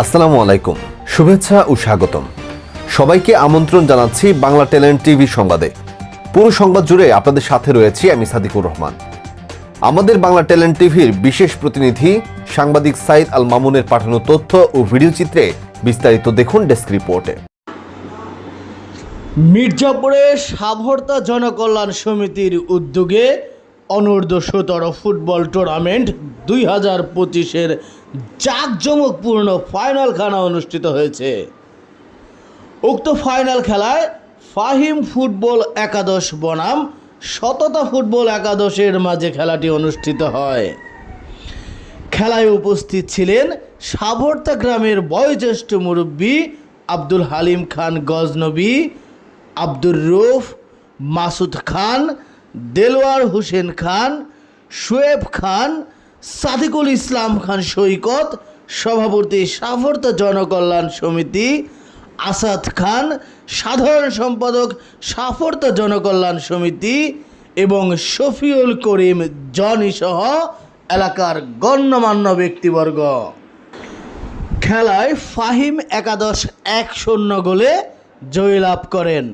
আসসালামু আলাইকুম, শুভেচ্ছা ও স্বাগতম। সবাইকে আমন্ত্রণ জানাচ্ছি বাংলা ট্যালেন্ট টিভি সংবাদে। পুরো সংবাদ জুড়ে আপনাদের সাথে রয়েছি আমি সাদিকুর রহমান। আমাদের বাংলা ট্যালেন্ট টিভির বিশেষ প্রতিনিধি সাংবাদিক সাইদ আল মামুনের পাঠানো তথ্য ও ভিডিও চিত্রে বিস্তারিত দেখুন ডেস্ক রিপোর্টে। মির্জাপুরে সাভর্তা জনকল্যাণ সমিতির উদ্যোগে অনূর্ধ্ব-17 ফুটবল টুর্নামেন্ট 2025-এর জাঁকজমকপূর্ণ ফাইনাল খেলা অনুষ্ঠিত হয়েছে। উক্ত ফাইনাল খেলায় ফাহিম ফুটবল একাদশ বনাম সততা ফুটবল একাদশের মাঝে খেলাটি অনুষ্ঠিত হয়। খেলায় উপস্থিত ছিলেন সাভর্তা গ্রামের বয়োজ্যেষ্ঠ মুরব্বী আব্দুল হালিম খান গজনবী, আব্দুর রউফ, মাসুদ খান, দেলোয়ার হোসেন খান, শোয়েব খান, সাদিকুল ইসলাম খান সৈকত, সভাপতি সাভর্তা জনকল্যাণ সমিতি আসাদ খান, সাধারণ সম্পাদক সাভর্তা জনকল্যাণ সমিতি এবং শফিউল করিম জনি সহ এলাকার গণ্যমান্য ব্যক্তিবর্গ। খেলায় ফাহিম একাদশ 1-0 গোলে জয়লাভ করেন।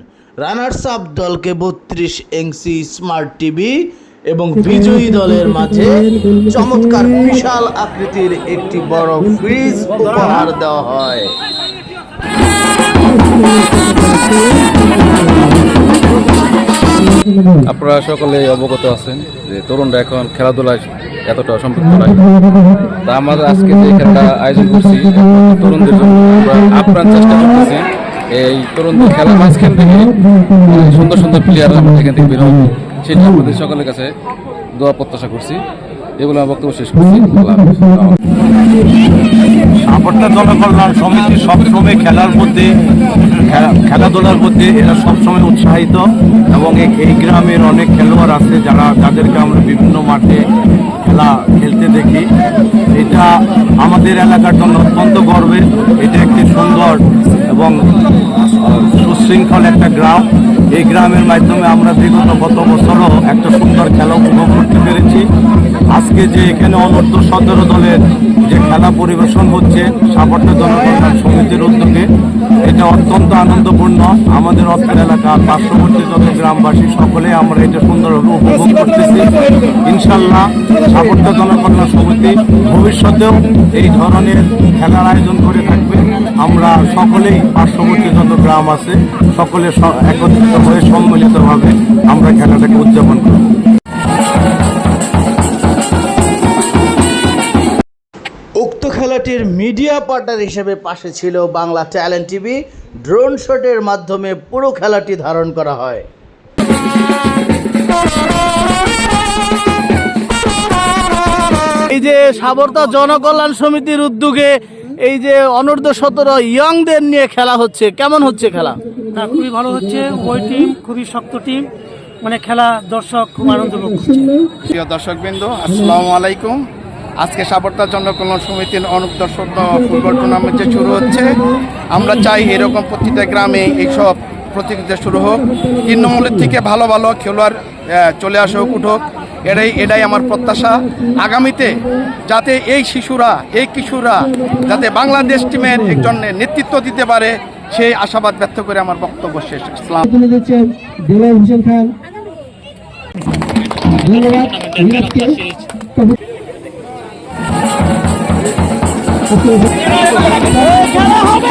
রানার্স আপ দলকে 32 ইঞ্চি স্মার্ট টিভি এবং বিজয়ী দলের মাঝে চমৎকার বিশাল আকৃতির একটি বড় ফ্রিজ উপহার দেওয়া হয়। আপনারা সকলে অবগত আছেন যে তরুণরা এখন খেলাধুলায় এতটা সম্পৃক্ত নয়। তা আমরা আজকে যে খেলাটা আয়োজন করছি তরুণদের জন্য আমরা আপ্রাণ চেষ্টা করতেছি এই তরুণদের খেলার মাঝখান থেকে সুন্দর সুন্দর প্লেয়ার আমরা এখান থেকে বের হবো, সেটা আমাদের সকলের কাছে দোয়া প্রত্যাশা করছি। এগুলো আমার বক্তব্য শেষ করছি। সাভর্তা জনকল্যাণ সমিতি সবসময় খেলাধুলার মধ্যে এরা সবসময় উৎসাহিত এবং এই গ্রামের অনেক খেলোয়াড় আছে যাদেরকে আমরা বিভিন্ন মাঠে খেলতে দেখি। এটা আমাদের এলাকার জন্য অত্যন্ত গর্বের। এটা একটি সুন্দর এবং সুশৃঙ্খল একটা গ্রাম। এই গ্রামের মাধ্যমে আমরা বিগত গত বছরও একটা সুন্দর খেলা উপভোগ করতে পেরেছি। আজকে যে এখানে অনূর্ধ্ব-17 দলের যে খেলা পরিবেশন হচ্ছে সাভর্তা জনকল্যাণ সমিতির উদ্যোগে, এটা অত্যন্ত আনন্দপূর্ণ। আমাদের অত্র এলাকার পার্শ্ববর্তী যত গ্রামবাসী সকলে আমরা এটা সুন্দরভাবে উপভোগ করতেছি। ইনশাল্লাহ সাভর্তা জনকল্যাণ সমিতি ভবিষ্যতেও এই ধরনের খেলার আয়োজন করে থাকবে। আমরা সকলেই পার্শ্ববর্তী যত গ্রাম আছে সকলে একত্রিত হয়ে সম্মিলিতভাবে আমরা খেলাটাকে উদযাপন করব। উক্ত খেলাটির মিডিয়া পার্টনার হিসেবে পাশে ছিল বাংলা ট্যালেন্ট টিভি। ড্রোন শটের মাধ্যমে পুরো খেলাটি ধারণ করা হয়। এই যে সাভর্তা জনকল্যাণ সমিতির উদ্যোগে এই যে অনূর্ধ্ব-17 ইয়ংদের নিয়ে খেলা হচ্ছে, কেমন হচ্ছে খেলা? খুবই ভালো হচ্ছে। ওই টিম খুবই শক্ত টিম, মানে খেলা দর্শক খুব আনন্দ ভোগ করছে। প্রিয় দর্শকবৃন্দ, আসসালামু আলাইকুম। আজকে সাভর্তা জনকল্যাণ সমিতির অনূর্ধ্ব-17 ফুটবল টুর্নামেন্ট যে শুরু হচ্ছে, আমরা চাই এরকম প্রতিটা গ্রামে এইসব প্রতিযোগিতা শুরু হোক। তৃণমূলের থেকে ভালো ভালো খেলোয়াড় চলে আসুক, উঠুক, এটাই আমার প্রত্যাশা। আগামীতে যাতে এই কিশোররা যাতে বাংলাদেশ টিমের একজন নেতৃত্ব দিতে পারে, সেই আশাবাদ ব্যক্ত করে আমার বক্তব্য শেষ। ইসলাম দেলোয়ার হোসেন খান, ধন্যবাদ। খেলা হবে।